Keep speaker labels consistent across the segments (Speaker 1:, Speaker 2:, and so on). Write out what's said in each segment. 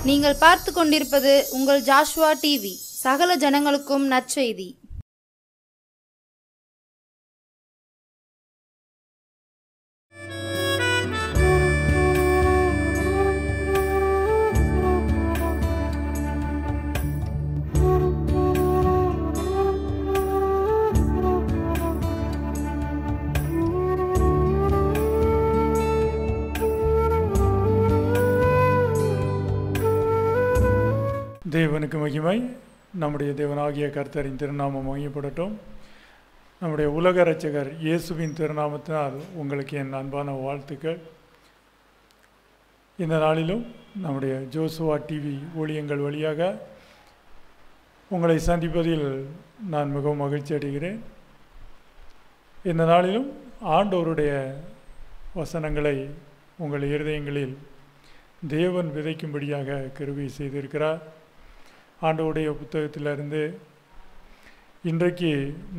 Speaker 1: நீங்கள் பார்த்து கொண்டிருப்பது உங்கள் ஜாஷ்வா டிவி. சகல ஜனங்களுக்கும் நற்செய்தி.
Speaker 2: தேவனுக்கு மகிமை. நம்முடைய தேவனாகிய கர்த்தரின் திருநாமம் மகிமைப்படட்டும். நம்முடைய உலக இரட்சகர் இயேசுவின் திருநாமத்தினால் உங்களுக்கு என் அன்பான வாழ்த்துக்கள். இந்த நாளிலும் நம்முடைய ஜோசுவா டிவி ஊழியங்கள் வழியாக உங்களை சந்திப்பதில் நான் மிகவும் மகிழ்ச்சி அடைகிறேன். இந்த நாளிலும் ஆண்டவருடைய வசனங்களை உங்கள் இருதயங்களில் தேவன் விதைக்கும்படியாக கிருபை செய்திருக்கிறார். ஆண்டவருடைய புத்தகத்திலிருந்து இன்றைக்கு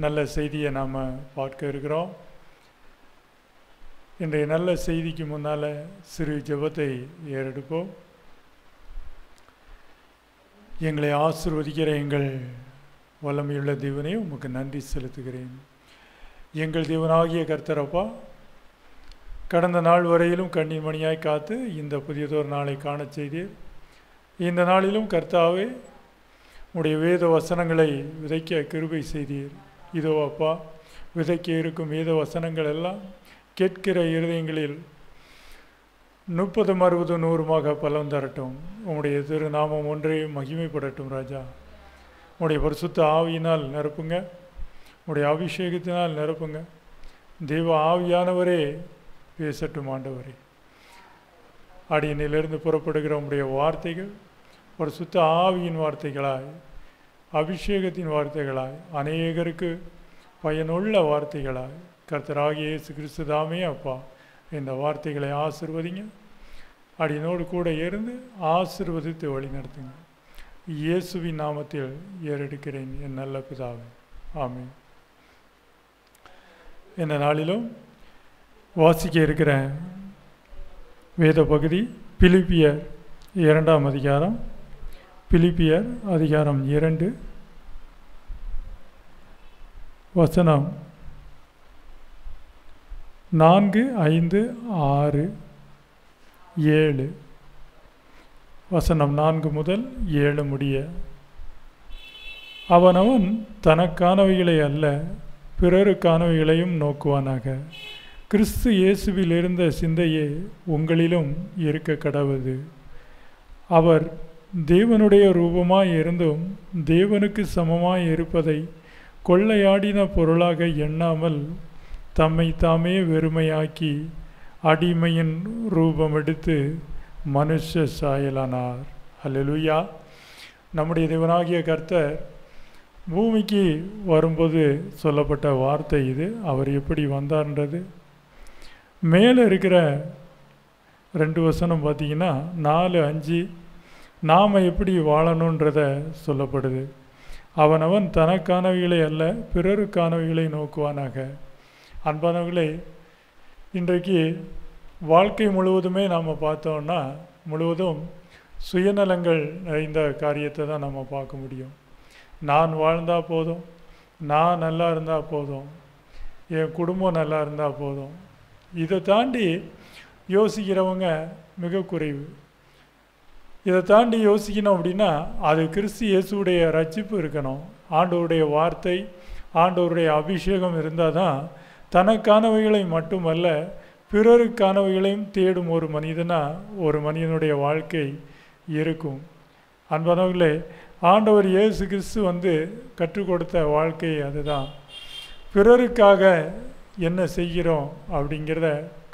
Speaker 2: நல்ல செய்தியை நாம் பார்க்க இருக்கிறோம். இன்றைய நல்ல செய்திக்கு முன்னால் சிறு ஜெபத்தை ஏறெடுப்போம். எங்களை ஆசீர்வதிக்கிற எங்கள் வல்லமையுள்ள தேவனே, உமக்கு நன்றி செலுத்துகிறேன். எங்கள் தேவனாகிய கர்த்தரப்பா, கடந்த நாள் வரையிலும் கண்ணீர் மணியாய் காத்து இந்த புதியதொரு நாளை காண செய்தீர். இந்த நாளிலும் கர்த்தாவே, உடைய வேத வசனங்களை விதைக்க கிருபை செய்தீர். இதோ அப்பா, விதைக்க இருக்கும் வேத வசனங்கள் எல்லாம் கேட்கிற இருதயங்களில் 30, 60, 100 பலன் தரட்டும். உங்களுடைய திருநாமம் ஒன்றே மகிமைப்படட்டும். ராஜா, உங்களுடைய பரிசுத்த ஆவியினால் நிரப்புங்க, உங்களுடைய அபிஷேகத்தினால் நிரப்புங்க. தெய்வ ஆவியானவரே பேசட்டும். ஆண்டவரே, அடியினிலிருந்து புறப்படுகிற உங்களுடைய வார்த்தைகள் பரிசுத்த ஆவியின் வார்த்தைகளாய், அபிஷேகத்தின் வார்த்தைகளாய், அநேகருக்கு பயனுள்ள வார்த்தைகளாய் கர்த்தராகிய இயேசு கிறிஸ்து தாமே அப்பா இந்த வார்த்தைகளை ஆசீர்வதிங்க. அடியினோடு கூட இருந்து ஆசீர்வதித்து வழி நடத்துங்க. இயேசுவின் நாமத்தில் ஏறெடுக்கிறேன் என் நல்ல பிதாவே, ஆமென். இந்த நாளிலும் வாசிக்க இருக்கிற வேத பகுதி பிலிப்பியர் 2ஆம் அதிகாரம். பிலிப்பியர் அதிகாரம் 2 வசனம் 4, 5, 6, 7. வசனம் 4 முதல் 7 முடிய. அவனவன் தனக்கானவைகளை அல்ல பிறருக்கானவைகளையும் நோக்குவானாக. கிறிஸ்து இயேசுவில் இருந்த சிந்தையே உங்களிலும் இருக்க கடவுது. அவர் தேவனுடைய ரூபமாய் இருந்தும் தேவனுக்கு சமமாய் இருப்பதை கொள்ளையாடின பொருளாக எண்ணாமல் தம்மை தாமே வெறுமையாக்கி அடிமையின் ரூபம் எடுத்து மனுஷ சாயலானார். அல்லேலூயா. நம்முடைய தேவனாகிய கர்த்தர் பூமிக்கு வரும்போது சொல்லப்பட்ட வார்த்தை இது. அவர் எப்படி வந்தார்ன்றது மேலே இருக்கிற 2 வசனம் பார்த்தீங்கன்னா 4, 5 நாம் எப்படி வாழணுன்றத சொல்லப்படுது. அவனவன் தனக்கானவைகளை அல்ல பிறருக்கானவைகளை நோக்குவானாக. அன்பானவர்களே, இன்றைக்கு வாழ்க்கை முழுவதுமே நாம் பார்த்தோன்னா முழுவதும் சுயநலங்கள் நிறைந்த காரியத்தை தான் நம்ம பார்க்க முடியும். நான் வாழ்ந்தால் போதும், நான் நல்லா இருந்தால் போதும், என் குடும்பம் நல்லா இருந்தால் போதும். இதை தாண்டி யோசிக்கிறவங்க மிக குறைவு. இதை தாண்டி யோசிக்கணும் அப்படின்னா அது கிறிஸ்து இயேசுடைய ரட்சிப்பு இருக்கணும். ஆண்டவருடைய வார்த்தை, ஆண்டவருடைய அபிஷேகம் இருந்தால் தான் தனக்கானவைகளை மட்டுமல்ல பிறருக்கானவைகளையும் தேடும் ஒரு மனிதனுடைய வாழ்க்கை இருக்கும். அன்பானவர்களே, ஆண்டவர் இயேசு கிறிஸ்து கற்றுக் கொடுத்த வாழ்க்கை அதுதான். பிறருக்காக என்ன செய்கிறோம் அப்படிங்கிறத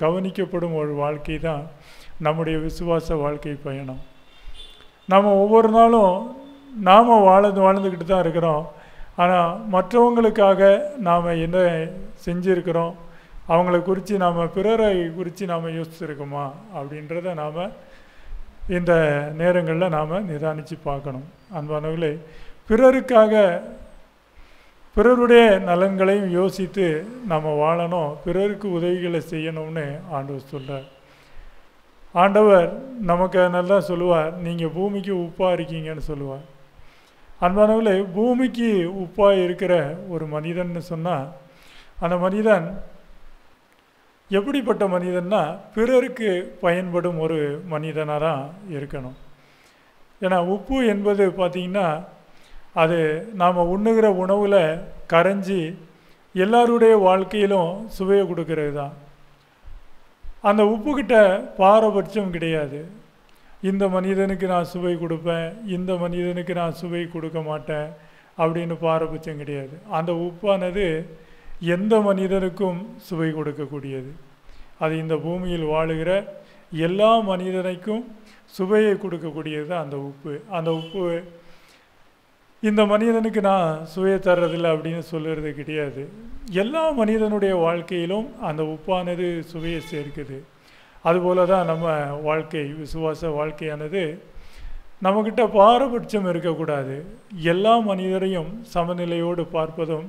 Speaker 2: கவனிக்கப்படும் ஒரு வாழ்க்கை தான் நம்முடைய விசுவாச வாழ்க்கை பயணம். நம்ம ஒவ்வொரு நாளும் நாம் வாழ்ந்துக்கிட்டு தான் இருக்கிறோம். ஆனால் மற்றவங்களுக்காக நாம் என்ன செஞ்சுருக்கிறோம், அவங்கள குறித்து நாம் பிறரை குறித்து நாம் யோசிச்சிருக்கோமா அப்படின்றத நாம் இந்த நேரங்களில் நாம் நிதானித்து பார்க்கணும். அன்பானவர்களே, பிறருக்காக பிறருடைய நலன்களையும் யோசித்து நம்ம வாழணும், பிறருக்கு உதவிகளை செய்யணும்னு ஆண்டவர் சொல்கிறார். ஆண்டவர் நமக்கு நல்லா சொல்லுவார், நீங்கள் பூமிக்கு உப்பாக இருக்கீங்கன்னு சொல்லுவார். அன்பானவர்களே, பூமிக்கு உப்பாக இருக்கிற ஒரு மனிதன்னு சொன்னால் அந்த மனிதன் எப்படிப்பட்ட மனிதன்னா பிறருக்கு பயன்படும் ஒரு மனிதனாக தான் இருக்கணும். ஏன்னா உப்பு என்பது பார்த்திங்கன்னா அது நாம் உண்ணுகிற உணவில் கரைஞ்சி எல்லாருடைய வாழ்க்கையிலும் சுவையை கொடுக்கறது தான். அந்த உப்புக்கிட்ட பாரபட்சம் கிடையாது. இந்த மனிதனுக்கு நான் சுவை கொடுப்பேன், இந்த மனிதனுக்கு நான் சுவை கொடுக்க மாட்டேன் அப்படின்னு பாரபட்சம் கிடையாது. அந்த உப்பானது எந்த மனிதனுக்கும் சுவை கொடுக்கக்கூடியது. அது இந்த பூமியில் வாழுகிற எல்லா மனிதனுக்கும் சுவையை கொடுக்கக்கூடியது தான் அந்த உப்பு. அந்த உப்பு இந்த மனிதனுக்கு நான் சுவையை தர்றதில்லை அப்படின்னு சொல்லுறது கிடையாது. எல்லா மனிதனுடைய வாழ்க்கையிலும் அந்த உப்பானது சுவையை சேர்க்குது. அதுபோல தான் நம்ம வாழ்க்கை, விசுவாச வாழ்க்கையானது நம்மக்கிட்ட பாரபட்சம் இருக்கக்கூடாது. எல்லா மனிதரையும் சமநிலையோடு பார்ப்பதும்,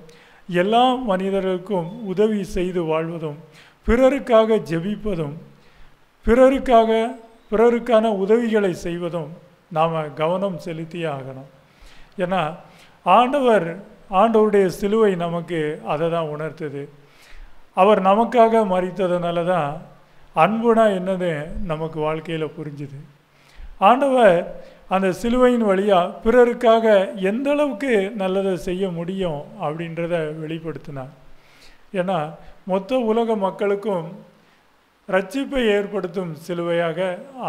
Speaker 2: எல்லா மனிதர்களுக்கும் உதவி செய்து வாழ்வதும், பிறருக்காக ஜெபிப்பதும், பிறருக்கான உதவிகளை செய்வதும் நாம் கவனம் செலுத்தியே ஆகணும். ஏன்னா ஆண்டவருடைய சிலுவை நமக்கு அதை தான் உணர்த்துது. அவர் நமக்காக மரித்ததுனால தான் அன்புனா என்னது நமக்கு வாழ்க்கையில் புரிஞ்சுது. ஆண்டவர் அந்த சிலுவையின் வழியாக பிறருக்காக எந்த அளவுக்கு நல்லதை செய்ய முடியும் அப்படின்றத வெளிப்படுத்தினார். ஏன்னா மொத்த உலக மக்களுக்கும் ரட்சிப்பை ஏற்படுத்தும் சிலுவையாக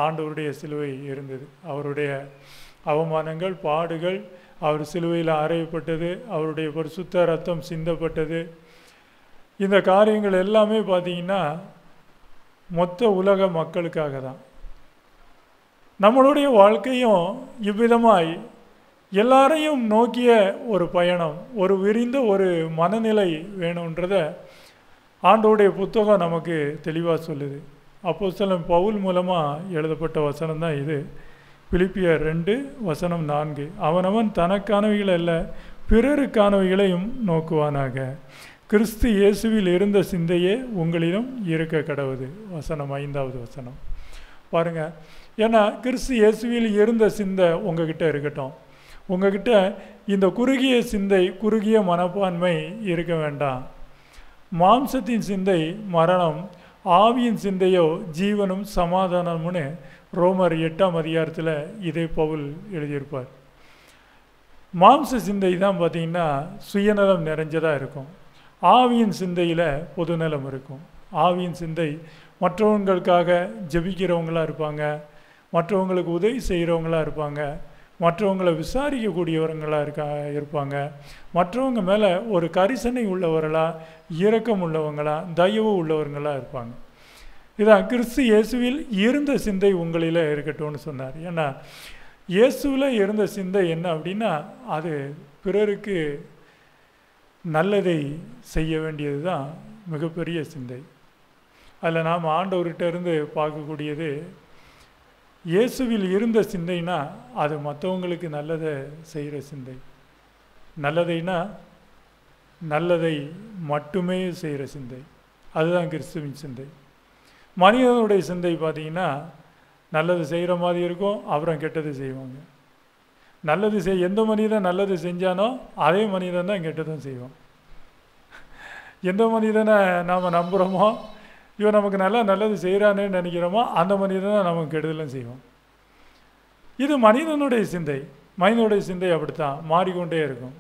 Speaker 2: ஆண்டவருடைய சிலுவை இருந்தது. அவருடைய அவமானங்கள், பாடுகள், அவர் சிலுவையில் அறையப்பட்டது, அவருடைய பரிசுத்த ரத்தம் சிந்தப்பட்டது, இந்த காரியங்கள் எல்லாமே பார்த்திங்கன்னா மொத்த உலக மக்களுக்காக தான். நம்மளுடைய வாழ்க்கையும் இவ்விதமாய் எல்லாரையும் நோக்கிய ஒரு பயணம், ஒரு விரிந்த ஒரு மனநிலை வேணுன்றத ஆண்டவருடைய புத்தகம் நமக்கு தெளிவாக சொல்லுது. அப்போஸ்தலன் பவுல் மூலமாக எழுதப்பட்ட வசனம் தான் இது. பிலிப்பியர் 2:4. அவனவன் தனக்கானவைகள் அல்ல பிறருக்கானவைகளையும் நோக்குவானாக. கிறிஸ்து இயேசுவில் இருந்த சிந்தையே உங்களிலும் இருக்க கடவுது. வசனம் 5வது வசனம் பாருங்கள். ஏன்னா கிறிஸ்து இயேசுவில் இருந்த சிந்தை உங்ககிட்ட இருக்கட்டும். உங்ககிட்ட இந்த குறுகிய சிந்தை, குறுகிய மனப்பான்மை இருக்க வேண்டாம். மாம்சத்தின் சிந்தை மரணம், ஆவியின் சிந்தையோ ஜீவனும் சமாதானம்னு ரோமர் 8ஆம் அதிகாரத்தில் இதே பவுல் எழுதியிருப்பார். மாம்ச சிந்தை தான் பார்த்திங்கன்னா சுயநலம் நிறைஞ்சதாக இருக்கும். ஆவியின் சிந்தையில் பொதுநலம் இருக்கும். ஆவியின் சிந்தை மற்றவங்களுக்காக ஜெபிக்கிறவங்களாக இருப்பாங்க, மற்றவங்களுக்கு உதவி செய்கிறவங்களாக இருப்பாங்க, மற்றவங்களை விசாரிக்கக்கூடியவர்களாக இருப்பாங்க, மற்றவங்க மேலே ஒரு கரிசனை உள்ளவர்களாக, இரக்கம் உள்ளவங்களாக, தயவு உள்ளவர்களாக இருப்பாங்க. இதான் கிறிஸ்து இயேசுவில் இருந்த சிந்தை உங்களில் இருக்கட்டும்னு சொன்னார். ஏன்னா இயேசுவில் இருந்த சிந்தை என்ன அப்படின்னா அது பிறருக்கு நல்லதை செய்ய வேண்டியது தான் மிகப்பெரிய சிந்தை. அதில் நாம் ஆண்டவர்கிட்ட இருந்து பார்க்கக்கூடியது, இயேசுவில் இருந்த சிந்தைனா அது மற்றவங்களுக்கு நல்லதை செய்கிற சிந்தை. நல்லதைனா நல்லதை மட்டுமே செய்கிற சிந்தை, அதுதான் கிறிஸ்துவின் சிந்தை. மனிதனுடைய சிந்தை பார்த்திங்கன்னா நல்லது செய்கிற மாதிரி இருக்கும், அப்புறம் கெட்டது செய்வாங்க. நல்லது எந்த மனிதன் நல்லது செஞ்சானோ அதே மனிதன் தான் கெட்டதும் செய்வான். எந்த மனிதனை நாம் நம்புகிறோமோ, இவன் நமக்கு நல்லது செய்கிறானேன்னு நினைக்கிறோமோ அந்த மனிதன் தான் நமக்கு கெடுதலும் செய்வோம். இது மனிதனுடைய சிந்தை. மனிதனுடைய சிந்தை அப்படித்தான் மாறிக்கொண்டே இருக்கும்.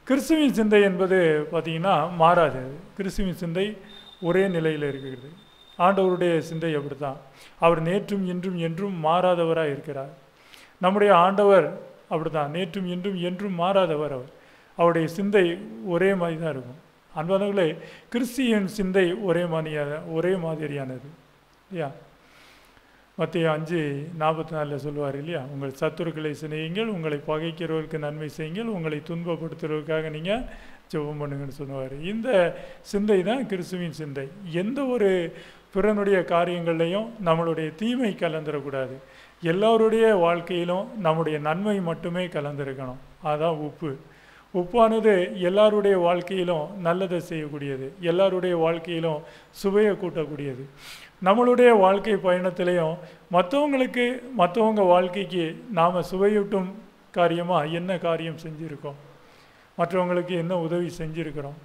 Speaker 2: கிறிஸ்துவின் சிந்தை என்பது பார்த்திங்கன்னா மாறாது. கிறிஸ்துவின் சிந்தை ஒரே நிலையில் இருக்கிறது. ஆண்டவருடைய சிந்தை அப்படித்தான். அவர் நேற்றும் இன்றும் என்றும் மாறாதவராக இருக்கிறார். நம்முடைய ஆண்டவர் அப்படித்தான், நேற்றும் இன்றும் என்றும் மாறாதவர். அவருடைய சிந்தை ஒரே மாதிரி தான் இருக்கும். அன்பானவர்களே, கிறிஸ்தியன் சிந்தை ஒரே மாதிரியானது இல்லையா? மத்தேயு 5:44 சொல்லுவார் இல்லையா? உங்கள் சத்துருக்களை சிநேகியுங்கள், உங்களை பகைக்கிறவர்களுக்கு நன்மை செய்யுங்கள், உங்களை துன்பப்படுத்துறதுக்காக நீங்கள் ஜெபம் பண்ணுங்கன்னு சொல்லுவார். இந்த சிந்தை தான் கிறிஸ்துவின் சிந்தை. எந்த ஒரு பிறனுடைய காரியங்கள்லையும் நம்மளுடைய தீமை கலந்துடக்கூடாது. எல்லோருடைய வாழ்க்கையிலும் நம்முடைய நன்மை மட்டுமே கலந்துருக்கணும். அதுதான் உப்பு. உப்பானது எல்லாருடைய வாழ்க்கையிலும் நல்லதை செய்யக்கூடியது, எல்லாருடைய வாழ்க்கையிலும் சுவையை கூட்டக்கூடியது. நம்மளுடைய வாழ்க்கை பயணத்திலையும் மற்றவங்க வாழ்க்கைக்கு நாம் சுவையூட்டும் காரியமாக என்ன காரியம் செஞ்சுருக்கோம், மற்றவங்களுக்கு என்ன உதவி செஞ்சுருக்கிறோம்,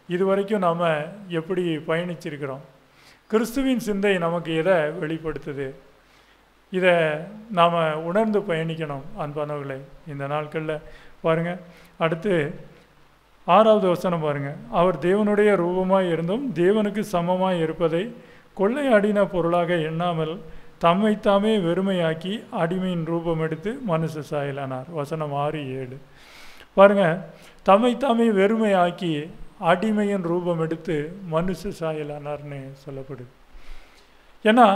Speaker 2: இது வரைக்கும் நாம் எப்படி பயணிச்சிருக்கிறோம், கிறிஸ்துவின் சிந்தை நமக்கு எதை வெளிப்படுத்துது, இதை நாம் உணர்ந்து பயணிக்கணும். அன்பானவர்களே, இந்த நாட்களில் பாருங்கள். அடுத்து 6வது வசனம் பாருங்கள். அவர் தேவனுடைய ரூபமாய் இருந்தும் தேவனுக்கு சமமாய் இருப்பதை கொள்ளையாடின பொருளாக எண்ணாமல் தம்மைத்தாமே வெறுமையாக்கி அடிமையின் ரூபம் எடுத்து மனுஷ சாயலானார். வசனம் 6-7 பாருங்கள். தம்மைத்தாமே வெறுமையாக்கி அடிமையின் ரூபம் எடுத்து மனுஷ சாயலானார்னு சொல்லப்படுது. ஏன்னா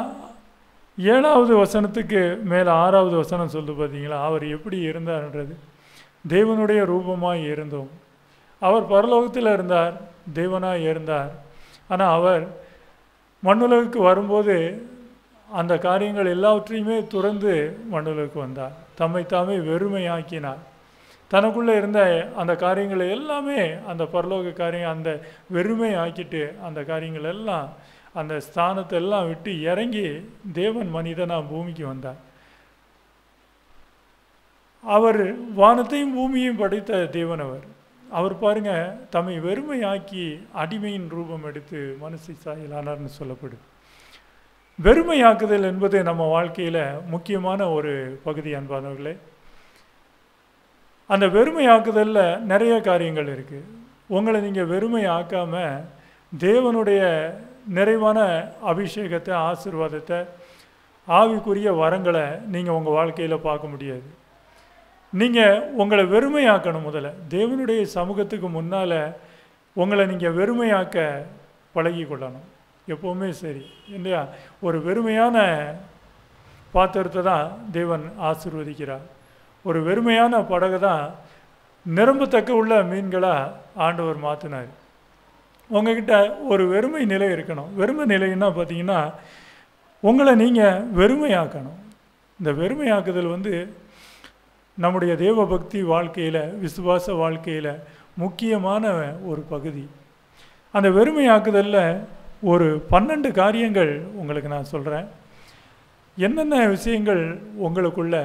Speaker 2: 7வது வசனத்துக்கு மேலே 6வது வசனம் சொல்லுது பார்த்தீங்களா, அவர் எப்படி இருந்தார்ன்றது. தேவனுடைய ரூபமாய் இருந்தோம். அவர் பரலோகத்தில் இருந்தார், தேவனாய் இருந்தார். ஆனால் அவர் மண்ணுலகுக்கு வரும்போது அந்த காரியங்கள் எல்லாவற்றையுமே துறந்து மண்ணுலகுக்கு வந்தார். தம்மைத்தாமே வெறுமையாக்கினார். தனக்குள்ளே இருந்த அந்த காரியங்களை எல்லாமே, அந்த பரலோக காரியம், அந்த வெறுமை ஆக்கிட்டு அந்த காரியங்கள் எல்லாம், அந்த ஸ்தானத்தை எல்லாம் விட்டு இறங்கி தேவன் மனிதனாக பூமிக்கு வந்தார். அவர் வானத்தையும் பூமியையும் படைத்த தேவன். அவர் பாருங்க, தம்மை வெறுமையாக்கி அடிமையின் ரூபம் எடுத்து மனுஷ சாயலானார்னு சொல்லப்படுது. வெறுமையாக்குதல் என்பது நம்ம வாழ்க்கையில் முக்கியமான ஒரு பகுதி. அன்பானவர்களே, அந்த வெறுமையாக்குதலில் நிறைய காரியங்கள் இருக்குது. உங்களை நீங்கள் வெறுமையாக்காமல் தேவனுடைய நிறைவான அபிஷேகத்தை, ஆசீர்வாதத்தை, ஆவிக்குரிய வரங்களை நீங்கள் உங்கள் வாழ்க்கையில் பார்க்க முடியாது. நீங்கள் உங்களை வெறுமையாக்கணும். முதல்ல தேவனுடைய சமூகத்துக்கு முன்னால் உங்களை நீங்கள் வெறுமையாக்க பழகி கொள்ளணும். எப்போவுமே சரி இல்லையா? ஒரு வெறுமையான பாத்திரத்தை தான் தேவன் ஆசீர்வதிக்கிறார். ஒரு வெறுமையான படகை தான் நிரம்பத்தக்க உள்ள மீன்களாக ஆண்டவர் மாற்றினார். உங்ககிட்ட ஒரு வெறுமை நிலை இருக்கணும். வெறுமை நிலைன்னா பார்த்தீங்கன்னா உங்களை நீங்கள் வெறுமையாக்கணும். இந்த வெறுமையாக்குதல் நம்முடைய தேவ பக்தி வாழ்க்கையில், விசுவாச வாழ்க்கையில் முக்கியமான ஒரு பகுதி. அந்த வெறுமையாக்குதலில் ஒரு 12 காரியங்கள் உங்களுக்கு நான் சொல்கிறேன். என்னென்ன விஷயங்கள் உங்களுக்குள்ள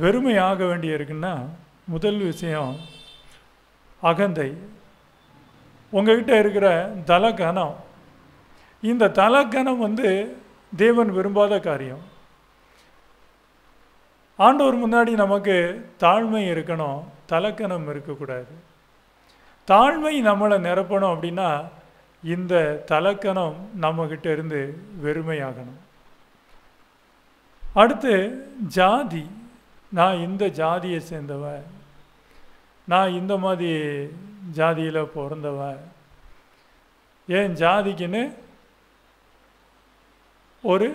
Speaker 2: வெறுமையாக வேண்டிய இருக்குன்னா, முதல் விஷயம் அகந்தை. உங்ககிட்ட இருக்கிற தலக்கணம். இந்த தலக்கணம் தேவன் விரும்பாத காரியம். ஆண்டவர் முன்னாடி நமக்கு தாழ்மை இருக்கணும், தலக்கணம் இருக்கக்கூடாது. தாழ்மை நம்மளை நிரப்பணும் அப்படின்னா இந்த தலக்கணம் நம்மக்கிட்ட இருந்து வெறுமையாகணும். அடுத்து ஜாதி. நான் இந்த ஜாதியை சேர்ந்தவன், நான் இந்த மாதிரி ஜாதியில் பிறந்தவன், ஏன் ஜாதிக்குன்னு ஒரு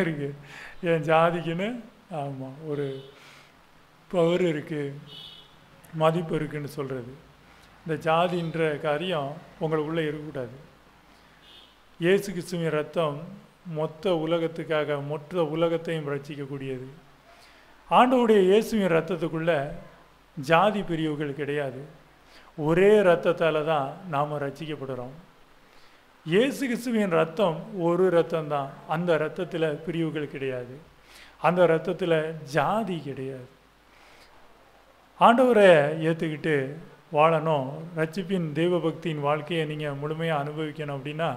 Speaker 2: இருக்கு, என் ஜாதிக்குன்னு ஆமாம் ஒரு பவர் இருக்குது, மதிப்பு இருக்குன்னு சொல்கிறது. இந்த ஜாதின்ற காரியம் உங்களுக்குள்ளே இருக்கக்கூடாது. இயேசு கிறிஸ்துவின் ரத்தம் மொத்த உலகத்துக்காக மொத்த உலகத்தையும் ரட்சிக்கக்கூடியது. ஆண்டவருடைய இயேசுவின் ரத்தத்துக்குள்ளே ஜாதி பிரிவுகள் கிடையாது. ஒரே ரத்தத்தால் தான் நாம் ரட்சிக்கப்படுறோம். இயேசு கிறிஸ்துவின் ரத்தம் ஒரு ரத்தம் தான். அந்த ரத்தத்தில் பிரிவுகள் கிடையாது, அந்த ரத்தத்தில் ஜாதி கிடையாது. ஆண்டவரை ஏற்றுக்கிட்டு வாழணும், ரட்சிப்பின் தெய்வ பக்தியின் வாழ்க்கையை நீங்கள் முழுமையாக அனுபவிக்கணும் அப்படின்னா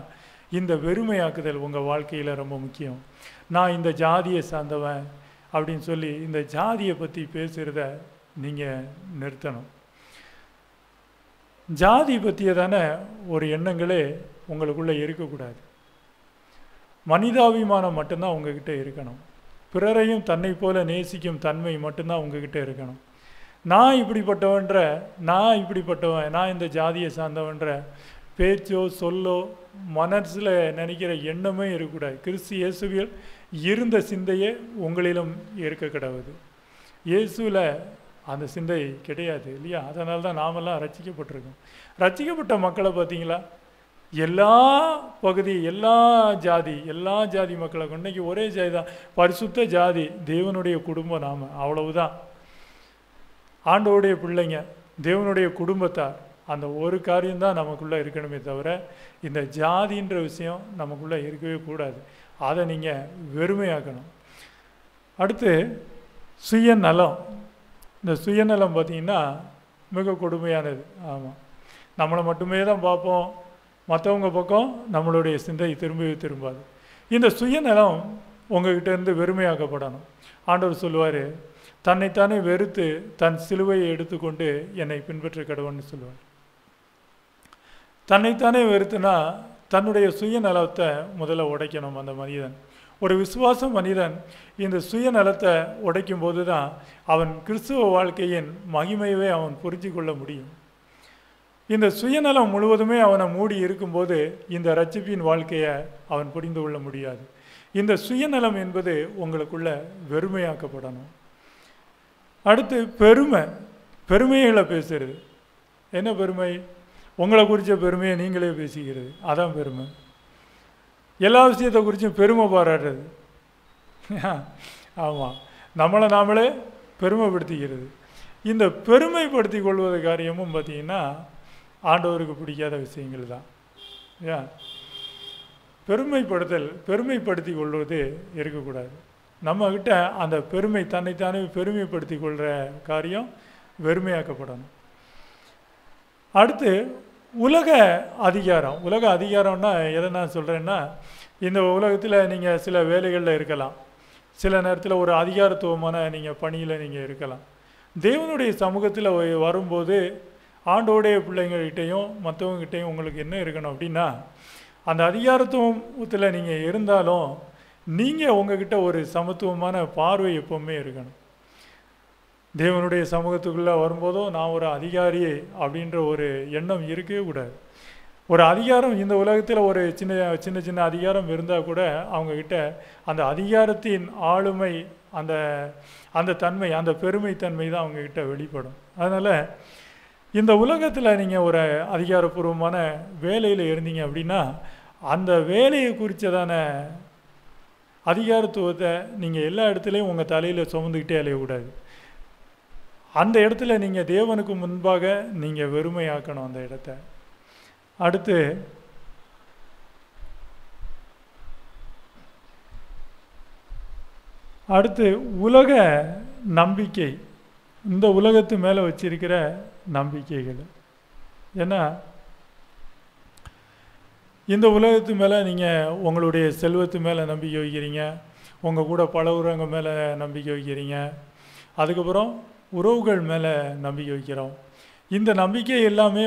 Speaker 2: இந்த வெறுமையாக்குதல் உங்கள் வாழ்க்கையில் ரொம்ப முக்கியம். நான் இந்த ஜாதியை சார்ந்தவன் அப்படின்னு சொல்லி இந்த ஜாதியை பற்றி பேசுகிறத நீங்கள் நிறுத்தணும். ஜாதி பற்றியதான ஒரு எண்ணங்களே உங்களுக்குள்ளே இருக்கக்கூடாது. மனிதாபிமானம் மட்டும்தான் உங்ககிட்ட இருக்கணும். பிறரையும் தன்னை போல நேசிக்கும் தன்மை மட்டும்தான் உங்ககிட்ட இருக்கணும். நான் இப்படிப்பட்டவன்ற, நான் இப்படிப்பட்டவன், நான் இந்த ஜாதியை சார்ந்தவன்ற பேச்சோ சொல்லோ மனசில் நினைக்கிற எண்ணமே இருக்கக்கூடாது. கிறிஸ்து இயேசுவில் இருந்த சிந்தையே உங்களிலும் இருக்க கிடவுது. இயேசுவில் அந்த சிந்தை கிடையாது இல்லையா? அதனால தான் நாமெல்லாம் ரட்சிக்கப்பட்டிருக்கோம். ரட்சிக்கப்பட்ட மக்களை பார்த்தீங்களா, எல்லா பகுதி, எல்லா ஜாதி மக்களை இன்னைக்கு ஒரே ஜாதி தான், பரிசுத்த ஜாதி, தேவனுடைய குடும்பம். நாம் அவ்வளவுதான், ஆண்டவருடைய பிள்ளைங்க, தேவனுடைய குடும்பத்தார். அந்த ஒரு காரியம்தான் நமக்குள்ளே இருக்கணுமே தவிர இந்த ஜாதின்ற விஷயம் நமக்குள்ளே இருக்கவே கூடாது. அதை நீங்கள் வெறுமையாக்கணும். அடுத்து சுயநலம். இந்த சுயநலம் பார்த்திங்கன்னா மிக கொடுமையானது. ஆமாம், நம்மளை மட்டுமே தான் பார்ப்போம், மற்றவங்க பக்கம் நம்மளுடைய சிந்தை திரும்பவே திரும்பாது. இந்த சுயநலம் உங்ககிட்ட இருந்து வெறுமையாக்கப்படணும். ஆண்டவர் சொல்லுவார், தன்னைத்தானே வெறுத்து தன் சிலுவையை எடுத்துக்கொண்டு என்னை பின்பற்ற கடவுள்னு சொல்லுவார். தன்னைத்தானே வெறுத்துனா தன்னுடைய சுயநலத்தை முதல்ல உடைக்கணும் அந்த மனிதன். ஒரு விசுவாச மனிதன் இந்த சுயநலத்தை உடைக்கும் போது தான் அவன் கிறிஸ்துவ வாழ்க்கையின் மகிமையவே அவன் புரிஞ்சு கொள்ள முடியும். இந்த சுயநலம் முழுவதுமே அவனை மூடி இருக்கும்போது இந்த ரட்சிப்பின் வாழ்க்கையை அவன் புரிந்து கொள்ள முடியாது. இந்த சுயநலம் என்பது உங்களுக்குள்ள வெறுமையாக்கப்படணும். அடுத்து பெருமைகளை பேசுறது. என்ன பெருமை? உங்களை குறித்த பெருமையை நீங்களே பேசிக்கிறது, அதான் பெருமை. எல்லா விஷயத்தை குறித்தும் பெருமை பாராட்டுறது. ஆமாம், நம்மளை நாமளே பெருமைப்படுத்திக்கிறது. இந்த பெருமைப்படுத்தி கொள்வது காரியமும் பார்த்திங்கன்னா ஆண்டவருக்கு பிடிக்காத விஷயங்கள் தான். ஏன் பெருமைப்படுத்தி கொள்வது இருக்கக்கூடாது. நம்மக்கிட்ட அந்த தன்னைத்தானே பெருமைப்படுத்தி கொள்கிற காரியம் வெறுமையாக்கப்படணும். அடுத்து உலக அதிகாரம்னா எதை நான் சொல்கிறேன்னா, இந்த உலகத்தில் நீங்கள் சில வேலைகளில் இருக்கலாம், சில நேரத்தில் ஒரு அதிகாரத்துவமான நீங்கள் பணியில் நீங்கள் இருக்கலாம். தேவனுடைய சமூகத்தில் வரும்போது ஆண்டோடைய பிள்ளைங்கள்கிட்டையும் மற்றவங்ககிட்டையும் உங்களுக்கு என்ன இருக்கணும் அப்படின்னா, அந்த அதிகாரத்துவத்தில் நீங்கள் இருந்தாலும் நீங்கள் உங்ககிட்ட ஒரு சமத்துவமான பார்வை எப்போவுமே இருக்கணும். தேவனுடைய சமூகத்துக்குள்ளே வரும்போதும் நான் ஒரு அதிகாரி அப்படின்ற ஒரு எண்ணம் இருக்கவே கூடாது. ஒரு அதிகாரம் இந்த உலகத்தில் ஒரு சின்ன சின்ன அதிகாரம் இருந்தால் கூட அவங்கக்கிட்ட அந்த அதிகாரத்தின் ஆளுமை, அந்த தன்மை, அந்த பெருமைத்தன்மை தான் அவங்கக்கிட்ட வெளிப்படும். அதனால் இந்த உலகத்தில் நீங்கள் ஒரு அதிகாரப்பூர்வமான வேலையில் இருந்தீங்க அப்படின்னா அந்த வேலையை குறித்ததான அதிகாரத்துவத்தை நீங்கள் எல்லா இடத்துலையும் உங்கள் தலையில் சுமந்துக்கிட்டே அலையக்கூடாது. அந்த இடத்துல நீங்கள் தேவனுக்கு முன்பாக நீங்கள் வெறுமையாக்கணும் அந்த இடத்த. அடுத்து உலக நம்பிக்கை, இந்த உலகத்து மேலே வச்சிருக்கிற நம்பிக்கைகள். ஏன்னா இந்த உலகத்து மேலே நீங்கள் உங்களுடைய செல்வத்து மேலே நம்பிக்கை வைக்கிறீங்க, உங்கள் கூட பழகுறவங்க மேலே நம்பிக்கை வைக்கிறீங்க, அதுக்கப்புறம் உறவுகள் மேலே நம்பிக்கை வைக்கிறோம். இந்த நம்பிக்கை எல்லாமே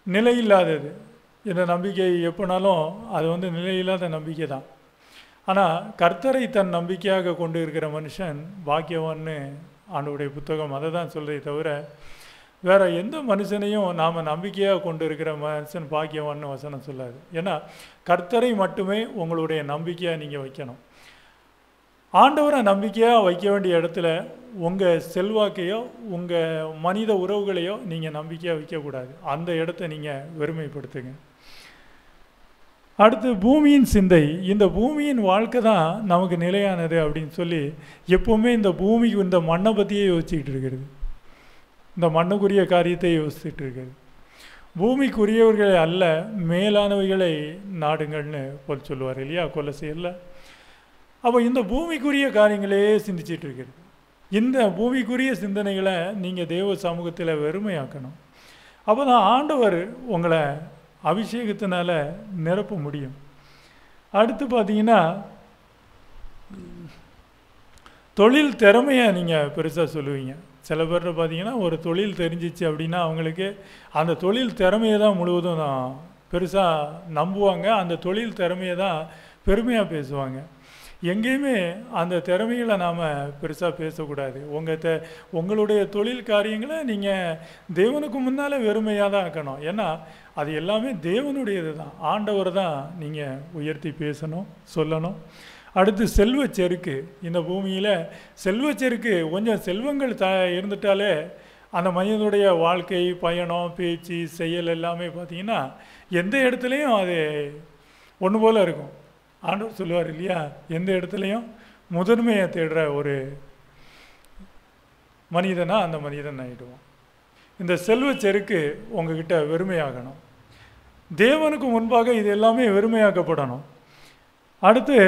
Speaker 2: நிலையில்லாதது. இந்த நம்பிக்கை எப்போனாலும் அது நிலையில்லாத நம்பிக்கை தான். ஆனால் கர்த்தரை தன் நம்பிக்கையாக கொண்டு இருக்கிற மனுஷன் பாக்கியவான்னு ஆண்டவருடைய புத்தகம் அதை தான் சொல்கிறதை தவிர வேறு எந்த மனுஷனையும் நாம் நம்பிக்கையாக கொண்டு இருக்கிற மனுஷன் பாக்கியவான்னு வசனம் சொல்லாது. ஏன்னா கர்த்தரை மட்டுமே உங்களுடைய நம்பிக்கையாக நீங்கள் வைக்கணும். ஆண்டவரை நம்பிக்கையாக வைக்க வேண்டிய இடத்துல உங்கள் செல்வாக்கையோ உங்கள் மனித உறவுகளையோ நீங்கள் நம்பிக்கையாக வைக்கக்கூடாது. அந்த இடத்த நீங்கள் வெறுமைப்படுத்துங்க. அடுத்து பூமியின் சிந்தை. இந்த பூமியின் வாழ்க்கை தான் நமக்கு நிலையானது அப்படின்னு சொல்லி எப்போவுமே இந்த பூமிக்கு இந்த மண்ணை பற்றியே யோசிச்சுக்கிட்டு இருக்கிறது, இந்த மண்ணுக்குரிய காரியத்தை யோசிச்சுட்டு இருக்கிறது. பூமிக்குரியவர்களை அல்ல மேலானவைகளை நாடுங்கள்னு போல் சொல்லுவார் இல்லையா கொலோசியர்ல. அப்போ இந்த பூமிக்குரிய காரியங்களே சிந்திச்சிட்டு இருக்கிறது. இந்த பூமிக்குரிய சிந்தனைகளை நீங்கள் தேவ சமூகத்தில் வெறுமையாக்கணும். அப்போ தான் ஆண்டவர் உங்களை அபிஷேகத்தினால நிரப்ப முடியும். அடுத்து பார்த்தீங்கன்னா தொழில் திறமையை நீங்கள் பெருசாக சொல்லுவீங்க. சில பேர் பார்த்தீங்கன்னா ஒரு தொழில் தெரிஞ்சிச்சு அப்படின்னா அவங்களுக்கு அந்த தொழில் திறமையை தான் முழுவதும் பெருசாக நம்புவாங்க. அந்த தொழில் திறமையை தான் பெருமையாக பேசுவாங்க. எங்கேயுமே அந்த திறமைகளை நாம் பெருசாக பேசக்கூடாது. உங்களுடைய தொழில் காரியங்களை நீங்கள் தேவனுக்கு முன்னால் வெறுமையாக தான் ஆக்கணும். ஏன்னா அது எல்லாமே தேவனுடையது தான். ஆண்டவர் தான் நீங்கள் உயர்த்தி பேசணும், சொல்லணும். அடுத்து செல்வச்செருக்கு. இந்த பூமியில் செல்வச்செருக்கு, கொஞ்சம் செல்வங்கள் இருந்துட்டாலே அந்த மனிதனுடைய வாழ்க்கை, பயணம், பேச்சு, செயல் எல்லாமே பார்த்திங்கன்னா எந்த இடத்துலையும் அது ஒன்று போல் இருக்கும். ஆண்டவர் சொல்லுவார் இல்லையா, எந்த இடத்துலையும் முதன்மையை தேடுற ஒரு மனிதனா அந்த மனிதன் ஆகிடுவான். இந்த செல்வ செருக்கு உங்ககிட்ட வெறுமையாகணும். தேவனுக்கு முன்பாக இது எல்லாமே வெறுமையாக்கப்படணும். அடுத்து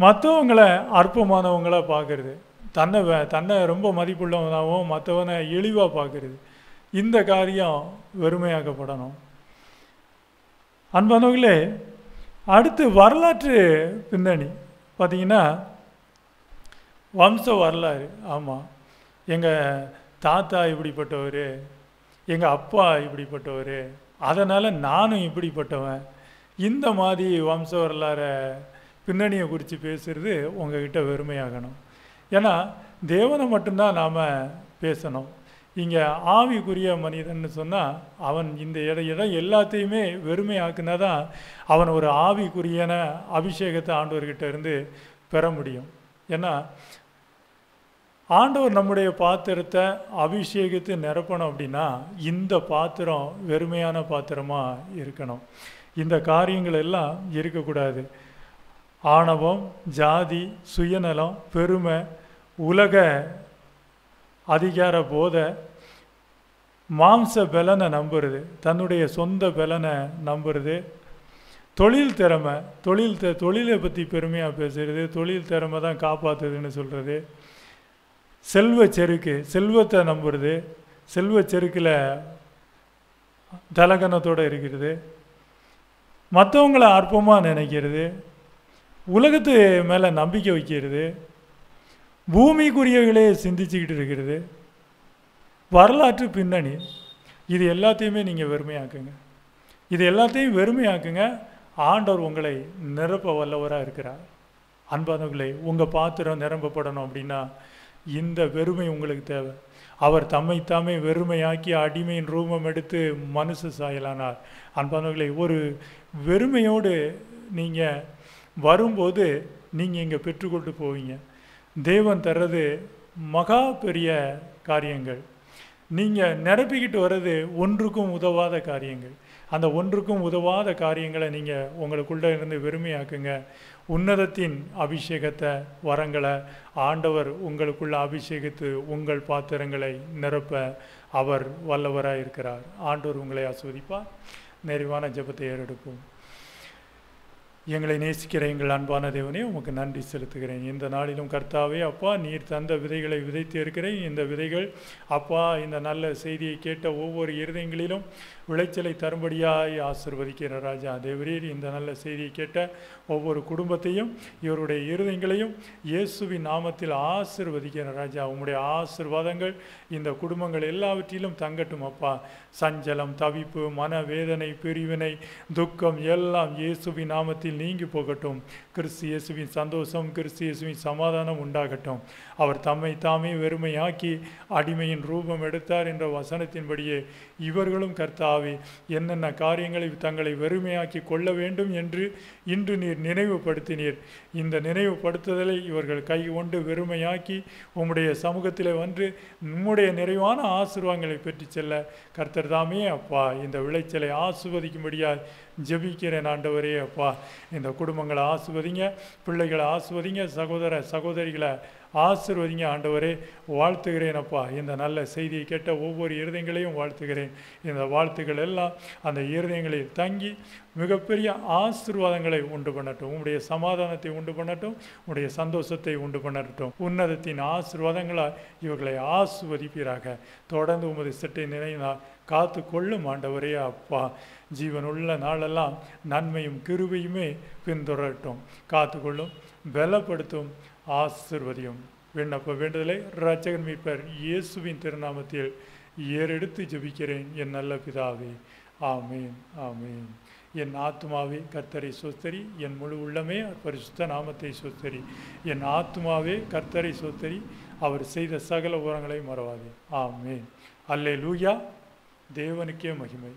Speaker 2: மற்றவங்களை அற்பமானவங்களா பார்க்கறது, தன்னை ரொம்ப மதிப்புள்ளவனாகவும் மற்றவனை இழிவாக பார்க்கறது, இந்த காரியம் வெறுமையாக்கப்படணும். அன்பானவர்களே, அடுத்து வரலாற்று பின்னணி பார்த்தீங்கன்னா, வம்ச வரலாறு. ஆமாம், எங்கள் தாத்தா இப்படிப்பட்டவர், எங்கள் அப்பா இப்படிப்பட்டவர், அதனால் நானும் இப்படிப்பட்டவன், இந்த மாதிரி வம்ச வரலாறை பின்னணியை குறித்து பேசுகிறது உங்ககிட்ட வெறுமையாகணும். ஏன்னா தேவனை மட்டும்தான் நாம் பேசணும். இங்கே ஆவிக்குரிய மனிதன்னு சொன்னால் அவன் இந்த இடம் எல்லாத்தையுமே வெறுமையாக்குனா தான் அவன் ஒரு ஆவிக்குரியன அபிஷேகத்தை ஆண்டவர்கிட்ட இருந்து பெற முடியும். ஏன்னா ஆண்டவர் நம்முடைய பாத்திரத்தை அபிஷேகத்தை நிரப்பணும் அப்படின்னா இந்த பாத்திரம் வெறுமையான பாத்திரமாக இருக்கணும். இந்த காரியங்கள் எல்லாம் இருக்கக்கூடாது. ஆணவம், ஜாதி, சுயநலம், பெருமை, உலக அதிகார போதை, மாம்ச பலனை நம்புறது, தன்னுடைய சொந்த பலனை நம்புறது, தொழில் திறமை, தொழிலை பற்றி பெருமையாக பேசுகிறது, தொழில் திறமை தான் காப்பாற்றுதுன்னு சொல்கிறது, செல்வ செருக்கு, செல்வத்தை நம்புறது, செல்வ செருக்கில் தலகணத்தோடு இருக்கிறது, மற்றவங்களை அற்பமாக நினைக்கிறது, உலகத்து மேலே நம்பிக்கை வைக்கிறது, பூமிக்குரியவர்களே சிந்திச்சுக்கிட்டு இருக்கிறது, வரலாற்று பின்னணி, இது எல்லாத்தையுமே நீங்கள் வெறுமையாக்குங்க. இது எல்லாத்தையும் வெறுமையாக்குங்க. ஆண்டவர் உங்களை நிரப்ப வல்லவராக இருக்கிறார். அன்பானவர்களே, உங்கள் பாத்திரம் நிரம்பப்படணும் அப்படின்னா இந்த வெறுமை உங்களுக்கு தேவை. அவர் தம்மைத்தாமே வெறுமையாக்கி அடிமையின் ரூபம் எடுத்து மனுஷ சாயலானார். அன்பானவர்களே, ஒரு வெறுமையோடு நீங்கள் வரும்போது நீங்கள் இங்கே பெற்றுக்கொண்டு போவீங்க. தேவன் தர்றது மகா பெரிய காரியங்கள். நீங்கள் நிரப்பிக்கிட்டு வர்றது ஒன்றுக்கும் உதவாத காரியங்கள். அந்த ஒன்றுக்கும் உதவாத காரியங்களை நீங்கள் உங்களுக்குள்ளே இருந்து வெறுமையாக்குங்க. உன்னதத்தின் அபிஷேகத்தை, வரங்களை ஆண்டவர் உங்களுக்குள்ள அபிஷேகித்து உங்கள் பாத்திரங்களை நிரப்ப அவர் வல்லவராக இருக்கிறார். ஆண்டவர் உங்களை ஆசீர்வதிப்பார். நிறைவான ஜெபத்தை ஏறெடுப்போம். எங்களை நேசிக்கிற எங்கள் அன்பான தேவனே, உமக்கு நன்றி செலுத்துகிறேன். இந்த நாளிலும் கர்த்தாவே அப்பா, நீர் தந்த விதைகளை விதைத்து இருக்கிறேன். இந்த விதைகள் அப்பா இந்த நல்ல செய்தியை கேட்ட ஒவ்வொரு இருதயங்களிலும் விளைச்சலை தரும்படியாய் ஆசீர்வதிக்கிற ராஜா தேவரீர். இந்த நல்ல செய்தியை கேட்ட ஒவ்வொரு குடும்பத்தையும் இவருடைய இருதயங்களையும் இயேசுவின் நாமத்தில் ஆசீர்வதிக்கிற ராஜா. உம்முடைய ஆசீர்வாதங்கள் இந்த குடும்பங்கள் எல்லாவற்றிலும் தங்கட்டும் அப்பா. சஞ்சலம், தவிப்பு, மனவேதனை, பிரிவினை, துக்கம் எல்லாம் இயேசுவின் நாமத்தில் நீங்கி போகட்டும். கிறிஸ்து இயேசுவின் சந்தோஷம், கிறிஸ்து இயேசுவின் சமாதானம் உண்டாகட்டும். அவர் தம்மை தாமே வெறுமையாக்கி அடிமையின் ரூபம் எடுத்தார் என்ற வசனத்தின்படியே இவர்களும் கர்த்தாவே என்னென்ன காரியங்களை தங்களை வெறுமையாக்கி கொள்ள வேண்டும் என்று இன்று நீர் நினைவுபடுத்தினீர். இந்த நினைவுபடுத்துதலை இவர்கள் கை கொண்டு வெறுமையாக்கி உம்முடைய சமூகத்தில் வந்து நம்முடைய நிறைவான ஆசீர்வாதங்களை பெற்று செல்ல கர்த்தர் தாமே அப்பா இந்த விளைச்சலை ஆசீர்வதிக்கும்படியாக ஜெபிக்கிறேன். ஆண்டவரே அப்பா, இந்த குடும்பங்களை ஆசீர்வதிங்க, பிள்ளைகளை ஆசீர்வதிங்க, சகோதர சகோதரிகளை ஆசீர்வதிங்க. ஆண்டவரே வாழ்த்துகிறேன் அப்பா. இந்த நல்ல செய்தியை கேட்ட ஒவ்வொரு இருதயங்களையும் வாழ்த்துகிறேன். இந்த வாழ்த்துக்கள் எல்லாம் அந்த இருதயங்களில் தங்கி மிகப்பெரிய ஆசீர்வாதங்களை உண்டு பண்ணட்டும். உங்களுடைய சமாதானத்தை உண்டு பண்ணட்டும். உங்களுடைய சந்தோஷத்தை உண்டு பண்ணட்டும். உன்னதத்தின் ஆசீர்வாதங்களால் இவர்களை ஆசீர்வதிப்பீராக. தொடர்ந்து உமது சிட்டை நினைவினால் காத்து கொள்ளும் ஆண்டவரே அப்பா. ஜீவனுள்ள நாளெல்லாம் நன்மையும் கிருபையுமே பின்தொடரட்டும். காத்துக்கொள்ளும், பலப்படுத்தும், ஆசீர்வதியும். விண்ணப்ப வேண்டுதலை இரட்சகர் மீட்பர் இயேசுவின் திருநாமத்தில் ஏறெடுத்து ஜெபிக்கிறேன் என் நல்ல பிதாவே. ஆமேன், ஆமேன். என் ஆத்துமாவே கர்த்தரை சோஸ்தரி, என் முழு உள்ளமே பரிசுத்த நாமத்தை சோஸ்தரி. என் ஆத்துமாவே கர்த்தரை சோஸ்தரி, அவர் செய்த சகல உரங்களை மறவாதே. ஆமேன். அல்லேலூயா. தேவனுக்கே மகிமை.